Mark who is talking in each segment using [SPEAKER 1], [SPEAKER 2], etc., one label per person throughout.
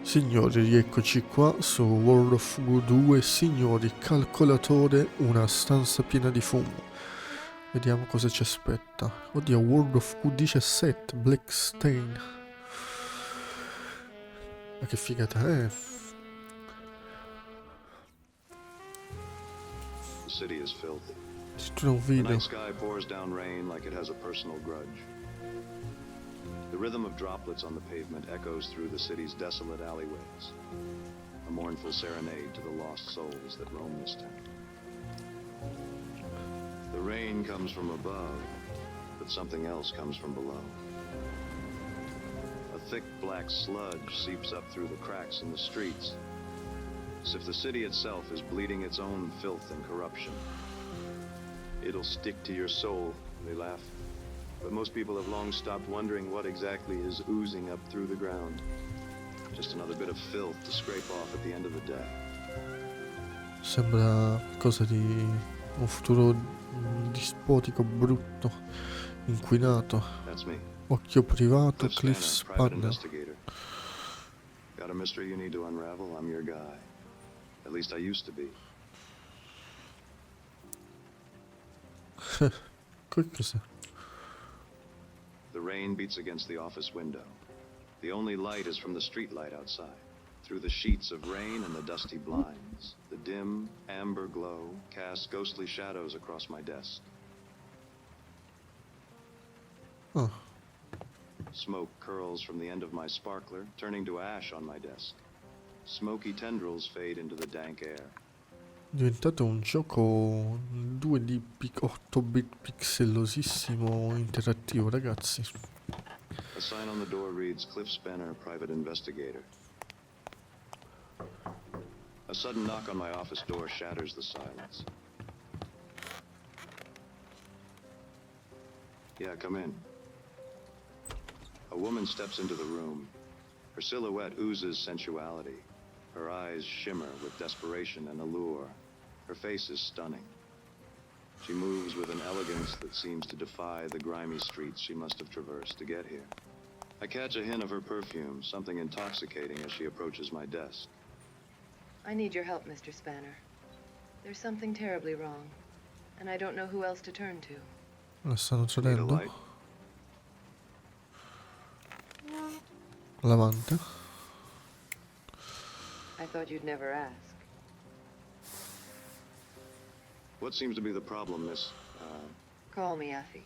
[SPEAKER 1] Signori, rieccoci qua su World of Goo 2. Signori, calcolatore, una stanza piena di fumo. Vediamo cosa ci aspetta. Oddio, World of Goo 17, Black Stain. Ma che figata è?
[SPEAKER 2] The city is filthy.
[SPEAKER 1] Addirittura un
[SPEAKER 2] The
[SPEAKER 1] video.
[SPEAKER 2] night sky pours down rain like it has a personal grudge. The rhythm of droplets on the pavement echoes through the city's desolate alleyways, a mournful serenade to the lost souls that roam this town. The rain comes from above, but something else comes from below. A thick black sludge seeps up through the cracks in the streets, as if the city itself is bleeding its own filth and corruption. It'll stick to your soul, they laugh. But most people have long stopped wondering what exactly is oozing up through the ground. Just another bit of filth to scrape off at the end of the day.
[SPEAKER 1] Sembra qualcosa di un futuro dispotico, brutto, inquinato.
[SPEAKER 2] That's me.
[SPEAKER 1] Occhio privato,
[SPEAKER 2] Cliff
[SPEAKER 1] Cliff
[SPEAKER 2] Spanner, private
[SPEAKER 1] Spanner.
[SPEAKER 2] investigator. Got a mystery you need to unravel? I'm your guy. At least I used to be.
[SPEAKER 1] Che cos'è?
[SPEAKER 2] The rain beats against the office window. The only light is from the street light outside. Through the sheets of rain and the dusty blinds, the dim, amber glow casts ghostly shadows across my desk.
[SPEAKER 1] Oh,
[SPEAKER 2] Smoke curls from the end of my sparkler, turning to ash on my desk. Smoky tendrils fade into the dank air.
[SPEAKER 1] è diventato un gioco 2D 8-bit pixellosissimo interattivo, ragazzi.
[SPEAKER 2] A sign on the door reads Cliff Spanner, private investigator. A sudden knock on my office door shatters the silence. Yeah, come in. A woman steps into the room. Her silhouette oozes sensuality. Her eyes shimmer with desperation and allure. Her face is stunning. She moves with an elegance that seems to defy the grimy streets she must have traversed to get here. I catch a hint of her perfume, something intoxicating as she approaches my desk.
[SPEAKER 3] I need your help, Mr. Spanner. There's something terribly wrong, and I don't know who else to turn to.
[SPEAKER 1] La stanno
[SPEAKER 2] Need a
[SPEAKER 1] cedendo.
[SPEAKER 2] light?
[SPEAKER 1] Lavante.
[SPEAKER 3] I thought you'd never ask.
[SPEAKER 2] What seems to be the problem, miss?
[SPEAKER 3] Call me Effie.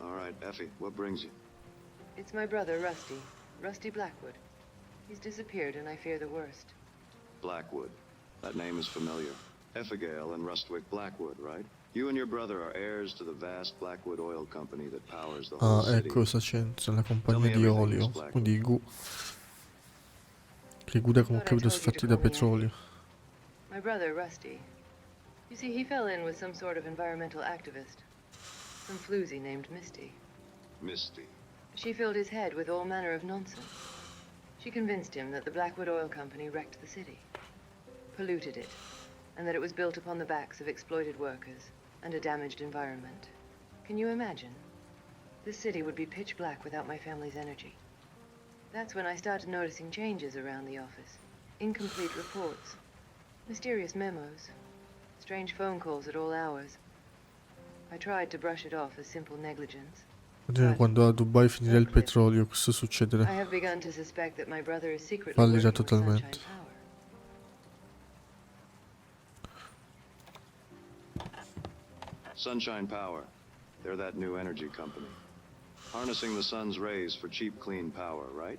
[SPEAKER 2] All right, Effie, what brings you?
[SPEAKER 3] It's my brother, Rusty Blackwood. He's disappeared, and I fear the worst.
[SPEAKER 2] Blackwood. That name is familiar. Effigail and Rustwick Blackwood, right? You and your brother are heirs to the vast Blackwood Oil Company that powers the whole
[SPEAKER 1] Ah,
[SPEAKER 2] city.
[SPEAKER 1] ecco cosa c'entra, la compagnia di olio. Quindi che guida come capito sfatti da petrolio.
[SPEAKER 3] My brother, Rusty. You see, he fell in with some sort of environmental activist. Some floozy named Misty.
[SPEAKER 2] Misty.
[SPEAKER 3] She filled his head with all manner of nonsense. She convinced him that the Blackwood Oil Company wrecked the city, polluted it, and that it was built upon the backs of exploited workers and a damaged environment. Can you imagine? This city would be pitch black without my family's energy. That's when I started noticing changes around the office. Incomplete reports, mysterious memos, strange phone calls at all hours. I tried to brush it off as simple negligence.
[SPEAKER 1] Quando a Dubai finirà il petrolio, cosa
[SPEAKER 3] I
[SPEAKER 1] succederà?
[SPEAKER 3] have begun to suspect that my brother is secretly
[SPEAKER 1] Fallirà
[SPEAKER 3] working with
[SPEAKER 1] totalmente.
[SPEAKER 2] Sunshine Power. They're that new energy company. Harnessing the sun's rays for cheap, clean power, right?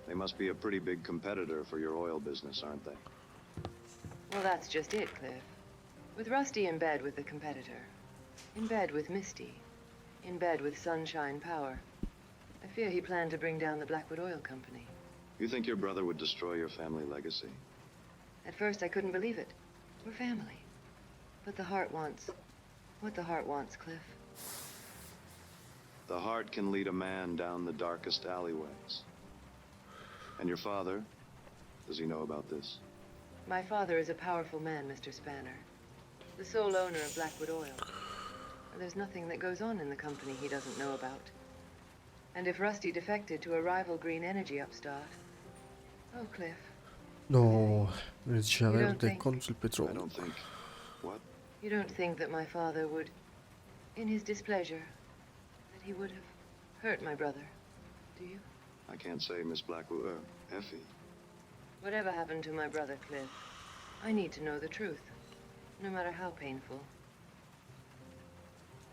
[SPEAKER 2] They must be a pretty big competitor for your oil business, aren't they?
[SPEAKER 3] Well, that's just it, Cliff. With Rusty in bed with the competitor, in bed with Misty, in bed with Sunshine Power, I fear he planned to bring down the Blackwood Oil Company.
[SPEAKER 2] You think your brother would destroy your family legacy?
[SPEAKER 3] At first, I couldn't believe it. We're family. But the heart wants what the heart wants, Cliff.
[SPEAKER 2] The heart can lead a man down the darkest alleyways. And your father, does he know about this?
[SPEAKER 3] My father is a powerful man, Mr. Spanner. The sole owner of Blackwood Oil. There's nothing that goes on in the company he doesn't know about. And if Rusty defected to a rival green energy upstart, Oh, Cliff.
[SPEAKER 1] No, energia
[SPEAKER 3] You don't
[SPEAKER 1] verde
[SPEAKER 3] think-
[SPEAKER 1] contro il
[SPEAKER 2] I
[SPEAKER 1] petrolio.
[SPEAKER 2] don't think. What?
[SPEAKER 3] You don't think that my father would, in his displeasure, that he would have hurt my brother, do you?
[SPEAKER 2] I can't say, Miss Blackwood. Effie.
[SPEAKER 3] Whatever happened to my brother, Cliff, I need to know the truth, no matter how painful.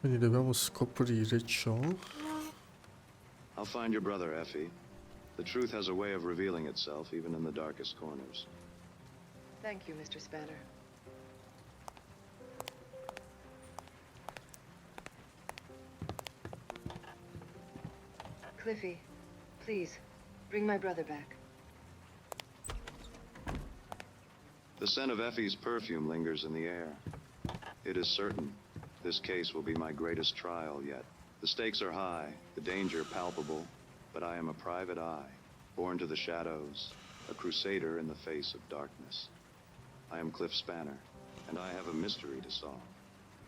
[SPEAKER 1] Quindi dobbiamo scoprire ciò.
[SPEAKER 2] I'll find your brother, Effie. The truth has a way of revealing itself, even in the darkest corners.
[SPEAKER 3] Thank you, Mr. Spanner. Cliffy, please, bring my brother back.
[SPEAKER 2] The scent of Effie's perfume lingers in the air. It is certain this case will be my greatest trial yet. The stakes are high, the danger palpable, but I am a private eye, born to the shadows, a crusader in the face of darkness. I am Cliff Spanner, and I have a mystery to solve.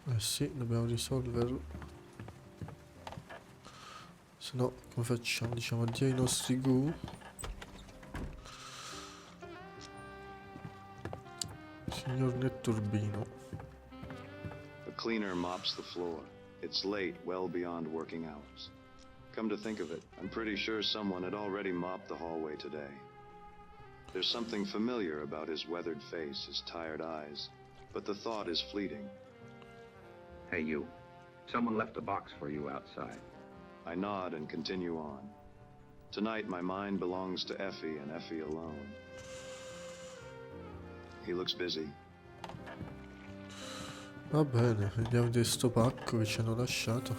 [SPEAKER 1] Eh sì, dobbiamo risolverlo. Se no, come facciamo? Diciamo addio ai nostri guru. Signor Netturbino.
[SPEAKER 2] A cleaner mops the floor. It's late, well beyond working hours. Come to think of it, I'm pretty sure someone had already mopped the hallway today. There's something familiar about his weathered face, his tired eyes, but the thought is fleeting.
[SPEAKER 4] Hey, you. Someone left a box for you outside.
[SPEAKER 2] I nod and continue on. Tonight, my mind belongs to Effie and Effie alone. He looks busy.
[SPEAKER 1] Va bene, vediamo di sto pacco che ci hanno lasciato.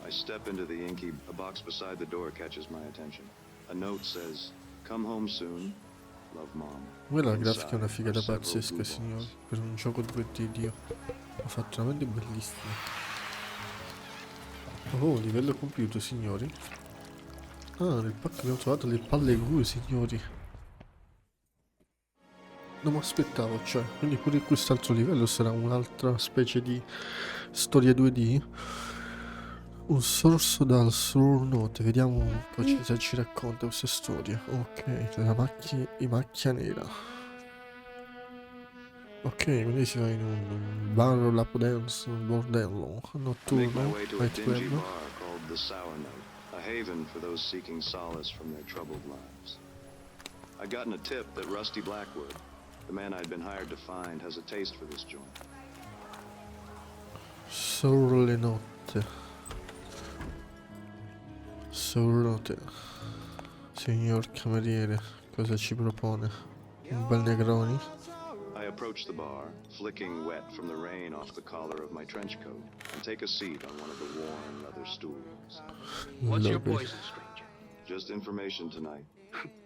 [SPEAKER 2] I step into the inky. A box beside the door catches my attention. A note says, "Come home soon. Love, Mom."
[SPEAKER 1] Quella grafica è una
[SPEAKER 2] Inside
[SPEAKER 1] figata
[SPEAKER 2] are several
[SPEAKER 1] pazzesca,
[SPEAKER 2] blue
[SPEAKER 1] signori.
[SPEAKER 2] balls.
[SPEAKER 1] Per un gioco 2D, Dio. L'ha fatto veramente bellissimo. Oh, livello compiuto, signori. Ah, nel pacco abbiamo trovato le palle gru, signori. Non mi aspettavo, cioè. Quindi pure quest'altro livello sarà un'altra specie di storia 2D. Un sorso dal Soul Note. Vediamo un po' cosa ci racconta questa storia. Ok, i Macchia Nera. Ok, quindi si va in un bar lap dance, un bordello
[SPEAKER 2] I make my
[SPEAKER 1] notturno,
[SPEAKER 2] way to a
[SPEAKER 1] night
[SPEAKER 2] dingy
[SPEAKER 1] club.
[SPEAKER 2] bar called the Sour Note, a haven for those seeking solace from their troubled lives. I'd gotten a tip that Rusty Blackwood, the man I'd been hired to find, has a taste for this joint.
[SPEAKER 1] Sorle notte. Sornote. Signor cameriere, cosa ci propone? Un bel Negroni?
[SPEAKER 2] I approach the bar, flicking wet from the rain off the collar of my trench coat, and take a seat on one of the worn leather stools.
[SPEAKER 5] What's your
[SPEAKER 1] Lovely.
[SPEAKER 5] poison, stranger?
[SPEAKER 2] Just information tonight.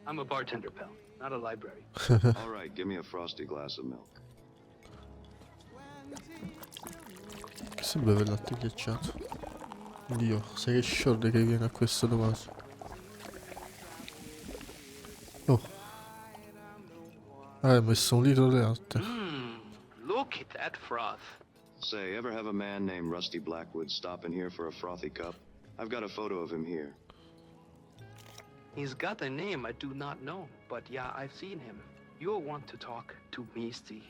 [SPEAKER 5] I'm a bartender, pal, not a library.
[SPEAKER 2] All right, give me a frosty glass of milk.
[SPEAKER 1] Che si beve il latte ghiacciato? Dio, sai che sciorde che viene a questo Tommaso? Oh. Hai messo un litro di latte.
[SPEAKER 5] Look at that froth.
[SPEAKER 2] Say, ever have a man named Rusty Blackwood stop in here for a frothy cup? I've got a photo of him here.
[SPEAKER 5] He's got a name I do not know, but yeah, I've seen him. You'll want to talk to Misty.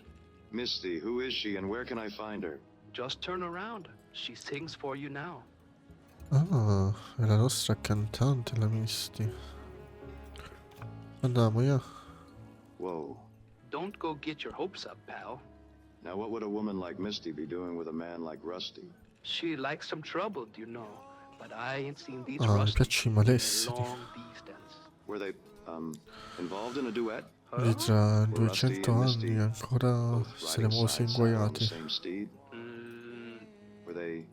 [SPEAKER 2] Misty, who is she and where can I find her?
[SPEAKER 5] Just turn around. She sings for you now.
[SPEAKER 1] Ah, è la nostra cantante, la Misty. Andiamo, yeah.
[SPEAKER 2] Whoa.
[SPEAKER 5] Don't go get your hopes up, pal.
[SPEAKER 2] Now what would a woman like Misty be doing with a man like Rusty?
[SPEAKER 5] She likes some trouble, you know, but I ain't seen these
[SPEAKER 1] Ah, mi
[SPEAKER 5] rusty
[SPEAKER 1] piacciono i
[SPEAKER 5] in a
[SPEAKER 1] malesseri.
[SPEAKER 5] long distance.
[SPEAKER 2] Were they, involved in a duet?
[SPEAKER 1] Di tra
[SPEAKER 2] Were Rusty
[SPEAKER 1] 200
[SPEAKER 2] and Misty
[SPEAKER 1] anni ancora
[SPEAKER 2] both
[SPEAKER 1] saremo
[SPEAKER 2] riding side saddle on the
[SPEAKER 1] inguaiati.
[SPEAKER 2] same steed? Were they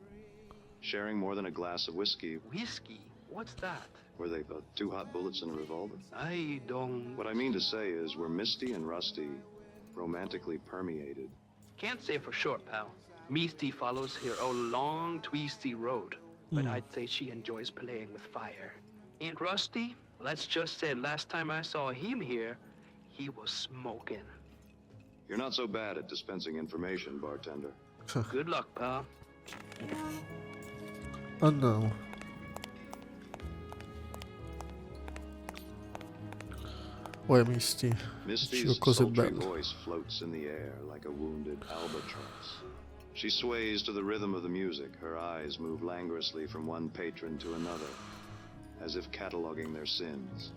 [SPEAKER 2] sharing more than a glass of whiskey?
[SPEAKER 5] Whiskey? What's that?
[SPEAKER 2] Were they two hot bullets in a revolver?
[SPEAKER 5] I don't...
[SPEAKER 2] What I mean to say is, were Misty and Rusty romantically permeated?
[SPEAKER 5] Can't say for sure, pal. Misty follows her own long, twisty road, but I'd say she enjoys playing with fire. And Rusty, let's just say last time I saw him here, he was smoking.
[SPEAKER 2] You're not so bad at dispensing information, bartender.
[SPEAKER 5] Good luck, pal.
[SPEAKER 1] Andiamo. Misty, dicevo
[SPEAKER 2] Misty's
[SPEAKER 1] cose
[SPEAKER 2] sultry
[SPEAKER 1] belle.
[SPEAKER 2] voice floats in the air like a wounded albatross. She sways to the rhythm of the music. Her eyes move languorously from one patron to another, as if cataloging their sins.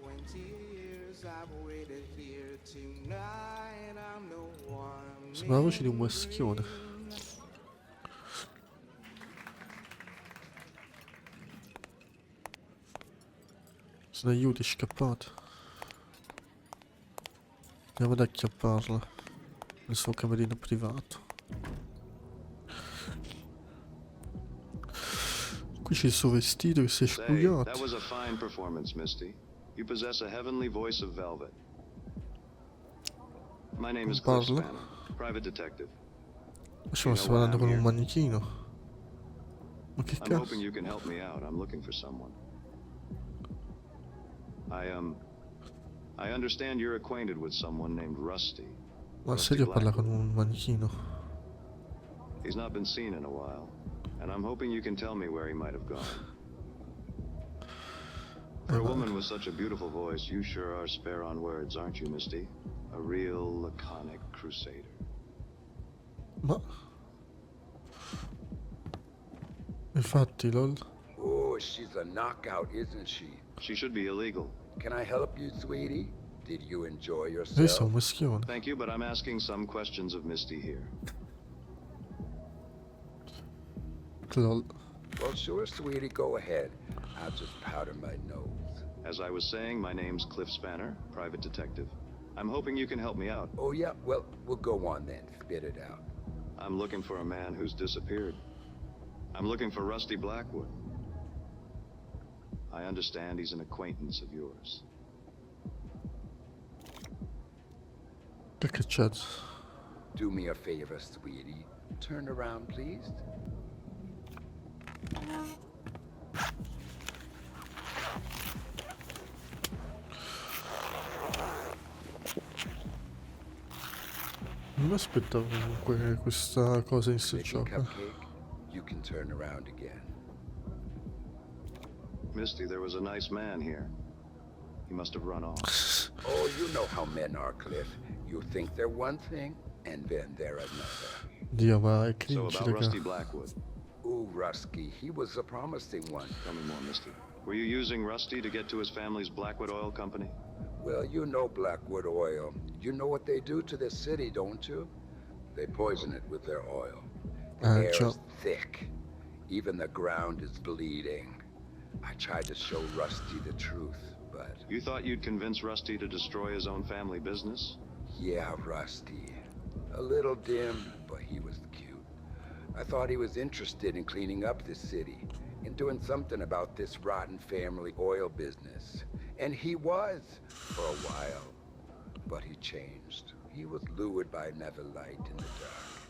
[SPEAKER 6] 20 years I've waited here tonight. I'm the one.
[SPEAKER 1] Sembra la voce di un maschione. Se ne aiuti, è scappato. Andiamo ad acchiapparla nel suo camerino privato. Qui c'è il suo vestito che si è
[SPEAKER 2] Say,
[SPEAKER 1] spugliato.
[SPEAKER 2] that was a fine performance, Misty. You possess a heavenly voice of velvet. My name is Cliff
[SPEAKER 1] Parla.
[SPEAKER 2] Spanner, private detective.
[SPEAKER 1] Ma sta parlando con un manichino. Ma che
[SPEAKER 2] I'm
[SPEAKER 1] cazzo?
[SPEAKER 2] hoping you can help me out. I'm looking for someone. I understand you're acquainted with someone named Rusty.
[SPEAKER 1] Ma
[SPEAKER 2] Rusty
[SPEAKER 1] serio parla con
[SPEAKER 2] Blackwood.
[SPEAKER 1] un manichino?
[SPEAKER 2] He's not been seen in a while, and I'm hoping you can tell me where he might have gone. For a woman with such a beautiful voice, you sure are spare on words, aren't you, Misty? A real laconic crusader.
[SPEAKER 1] Ma... Infatti, lol.
[SPEAKER 7] Oh, she's a knockout, isn't she?
[SPEAKER 2] She should be illegal.
[SPEAKER 7] Can I help you, sweetie? Did you enjoy
[SPEAKER 1] Questo è
[SPEAKER 7] yourself?
[SPEAKER 1] un maschione.
[SPEAKER 2] Thank you, but I'm asking some questions of Misty here.
[SPEAKER 1] Lol.
[SPEAKER 7] Well, sure, sweetie, go ahead. I'll just powder my nose.
[SPEAKER 2] As I was saying, my name's Cliff Spanner, private detective. I'm hoping you can help me out.
[SPEAKER 7] Oh, yeah, well, we'll go on then. Spit it out.
[SPEAKER 2] I'm looking for a man who's disappeared. I'm looking for Rusty Blackwood. I understand he's an acquaintance of yours.
[SPEAKER 1] Che cazzato?
[SPEAKER 7] Do me a favor, sweetie. Turn around, please.
[SPEAKER 1] Non mi aspettavo comunque questa cosa in sto
[SPEAKER 7] Sticky
[SPEAKER 1] gioco.
[SPEAKER 7] cupcake, you can turn around again.
[SPEAKER 2] Misty, there was a nice man here. He must have run off.
[SPEAKER 7] Oh, you know how men are, Cliff. You think they're one thing, and then they're another.
[SPEAKER 1] Dio, ma è
[SPEAKER 2] So
[SPEAKER 1] cringe,
[SPEAKER 2] about Rusty
[SPEAKER 1] raga.
[SPEAKER 2] Blackwood.
[SPEAKER 7] Ooh, Rusky, he was a promising one.
[SPEAKER 2] Tell me more, Misty. Were you using Rusty to get to his family's Blackwood Oil Company?
[SPEAKER 7] Well, you know Blackwood Oil. You know what they do to this city, don't you? They poison it with their oil. The air
[SPEAKER 1] Ciao.
[SPEAKER 7] is thick. Even the ground is bleeding. I tried to show Rusty the truth, but
[SPEAKER 2] You thought you'd convince Rusty to destroy his own family business?
[SPEAKER 7] yeah, Rusty. A little dim, but he was cute. I thought he was interested in cleaning up this city and doing something about this rotten family oil business. And he was, for a while. But he changed. He was lured by another light in the dark.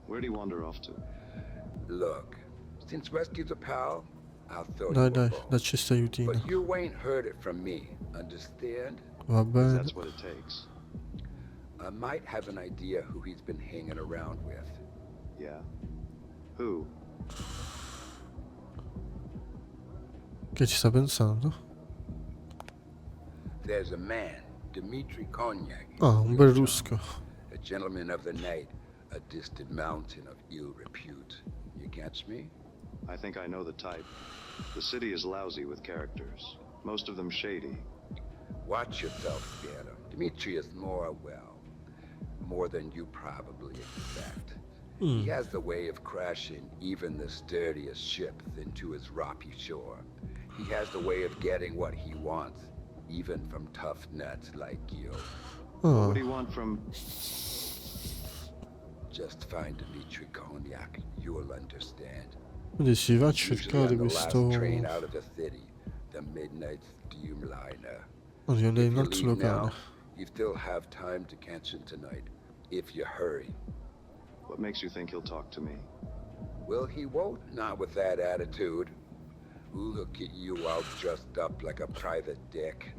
[SPEAKER 2] Where'd he wander off to?
[SPEAKER 7] Look, since Rusty's a pal, I'll throw
[SPEAKER 1] Dai,
[SPEAKER 7] you a
[SPEAKER 1] dai,
[SPEAKER 7] bone.
[SPEAKER 1] dacci sta aiutino.
[SPEAKER 7] But you ain't heard it from me, understand?
[SPEAKER 1] Va bene.
[SPEAKER 2] That's what it takes.
[SPEAKER 7] I might have an idea who he's been hanging around with.
[SPEAKER 2] Yeah. Who?
[SPEAKER 1] Che ci sta pensando?
[SPEAKER 7] There's a man, Dmitri Konyak.
[SPEAKER 1] Ah, un bel rusco.
[SPEAKER 7] A gentleman of the night, a distant mountain of ill repute. You catch me?
[SPEAKER 2] I think I know the type. The city is lousy with characters. Most of them shady.
[SPEAKER 7] Watch yourself, Spanner. Dmitri is more than you probably expect. He has the way of crashing even the sturdiest ships into his rocky shore. He has the way of getting what he wants, even from tough nuts like you.
[SPEAKER 1] Ah,
[SPEAKER 2] What do you want from...
[SPEAKER 7] Just find Dmitri Konyak, you'll understand.
[SPEAKER 1] quindi si va a
[SPEAKER 7] Usually
[SPEAKER 1] cercare
[SPEAKER 7] on the last
[SPEAKER 1] questo...
[SPEAKER 7] train out of the city, the midnight steamliner.
[SPEAKER 1] Oddio,
[SPEAKER 7] If
[SPEAKER 1] lei
[SPEAKER 7] you
[SPEAKER 1] in alto
[SPEAKER 7] leave now,
[SPEAKER 1] locale.
[SPEAKER 7] you still have time to catch him tonight, if you hurry.
[SPEAKER 2] What makes you think he'll talk to me?
[SPEAKER 7] Well, he won't, not with that attitude. Look at you all dressed up like a private dick.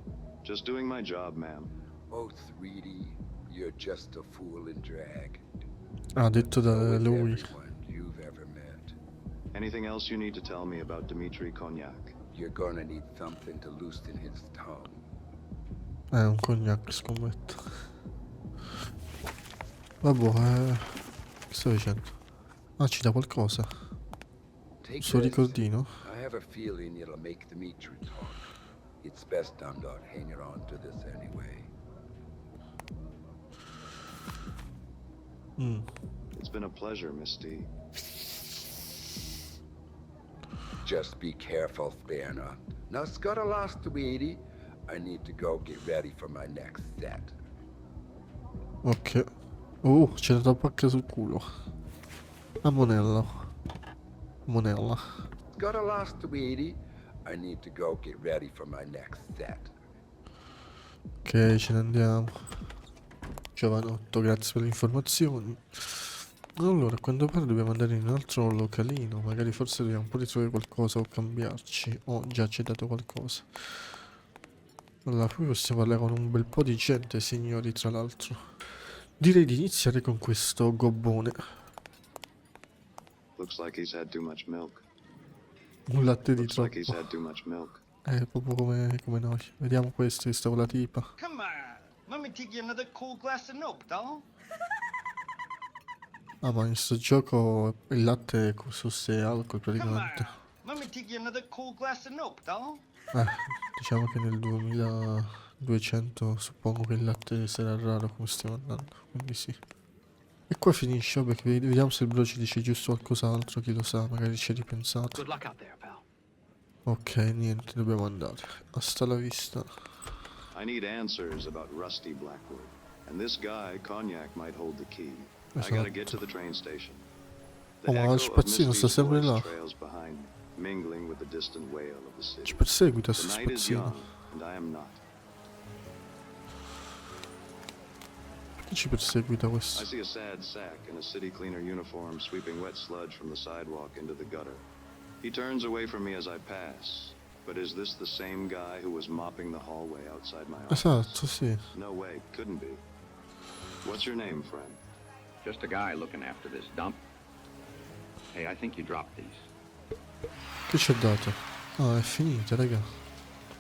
[SPEAKER 2] Just doing my job, ma'am.
[SPEAKER 7] Oh, sweetie, you're just a fool in drag.
[SPEAKER 1] Ah, detto da
[SPEAKER 7] So is
[SPEAKER 1] lui.
[SPEAKER 7] everyone you've ever met.
[SPEAKER 2] Anything else you need to tell me about Dmitri Konyak?
[SPEAKER 7] You're gonna need something to loosen his tongue.
[SPEAKER 1] Un cognac, scommetto. Vabbè, che sto dicendo? Ah, ci dà qualcosa.
[SPEAKER 7] Take
[SPEAKER 1] Suo
[SPEAKER 7] this.
[SPEAKER 1] ricordino?
[SPEAKER 7] I have a feeling it'll make Dimitri talk. It's best I'm not hanging on to this anyway.
[SPEAKER 2] It's been a pleasure, Miss D.
[SPEAKER 7] Just be careful, Spanner. Now, scuttle lost, sweetie. I need to go get ready for my next set.
[SPEAKER 1] Ok. C'è da pacca sul culo. A monello. Monella.
[SPEAKER 7] Scuttle lost, sweetie. I need to go get ready for my next set.
[SPEAKER 1] Ok, ce ne andiamo. Giovanotto, grazie per le informazioni. Allora, a quanto pare dobbiamo andare in un altro localino. Magari forse dobbiamo un po' ritrovare qualcosa o cambiarci. O già ci hai dato qualcosa. Allora, qui possiamo parlare con un bel po' di gente, signori, tra l'altro. Direi di iniziare con questo gobbone.
[SPEAKER 2] Looks like he's had too much milk.
[SPEAKER 1] Un latte di
[SPEAKER 2] Looks like he's
[SPEAKER 1] troppo.
[SPEAKER 2] had too much milk.
[SPEAKER 1] Proprio come noi. Vediamo questo che sta con la tipa.
[SPEAKER 8] Come on, let me take you another cool glass of milk, doll.
[SPEAKER 1] Ah, ma in sto gioco il latte è sosse alcol
[SPEAKER 8] Come
[SPEAKER 1] praticamente.
[SPEAKER 8] on, let me take you another cool glass of milk, doll.
[SPEAKER 1] Diciamo che nel 2200 suppongo che il latte sarà raro come stiamo andando, quindi sì. E qua finisce, vabbè, che vediamo se il bro ci dice giusto qualcos'altro, chi lo sa, magari ci ha ripensato.
[SPEAKER 5] Good luck out there, pal.
[SPEAKER 1] Ok, niente, dobbiamo andare. Hasta la vista.
[SPEAKER 2] I need answers about Rusty Blackwood. And this guy, Cognac, might hold the key. I gotta get to the train station.
[SPEAKER 1] Oh, ma
[SPEAKER 2] echo
[SPEAKER 1] il spazzino
[SPEAKER 2] of
[SPEAKER 1] sta
[SPEAKER 2] Misty's
[SPEAKER 1] sempre
[SPEAKER 2] voice
[SPEAKER 1] là.
[SPEAKER 2] trails behind me, mingling with the distant wail of the city.
[SPEAKER 1] Ci perseguita sto
[SPEAKER 2] The night is
[SPEAKER 1] spazzino.
[SPEAKER 2] young, and I am not.
[SPEAKER 1] Perché ci perseguita
[SPEAKER 2] I
[SPEAKER 1] questo?
[SPEAKER 2] see a sad sack in a city cleaner uniform sweeping wet sludge from the sidewalk into the gutter. He turns away from me as I pass. But is this the same guy who was mopping the hallway outside my office?
[SPEAKER 1] Esatto, sì.
[SPEAKER 2] No way, couldn't be. What's your name, friend?
[SPEAKER 4] Just a guy looking after this dump. Hey, I think you dropped these.
[SPEAKER 1] Che ci ha dato? Ah, è finita, raga.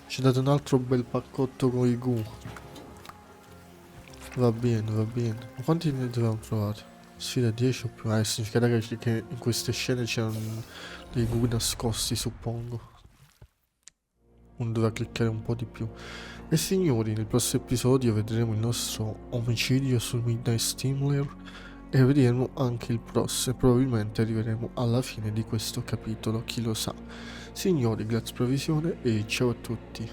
[SPEAKER 1] Ci ha dato un altro bel paccotto con i gu. Va bene, va bene. Ma quanti ne dobbiamo trovare? Sfida 10 o più. Significa, raga, che in queste scene c'erano dei gu nascosti, suppongo. Uno dovrà cliccare un po' di più. E signori, nel prossimo episodio vedremo il nostro omicidio sul Midnight Steamer e vedremo anche il prossimo. Probabilmente arriveremo alla fine di questo capitolo, chi lo sa. Signori, grazie per la visione e ciao a tutti.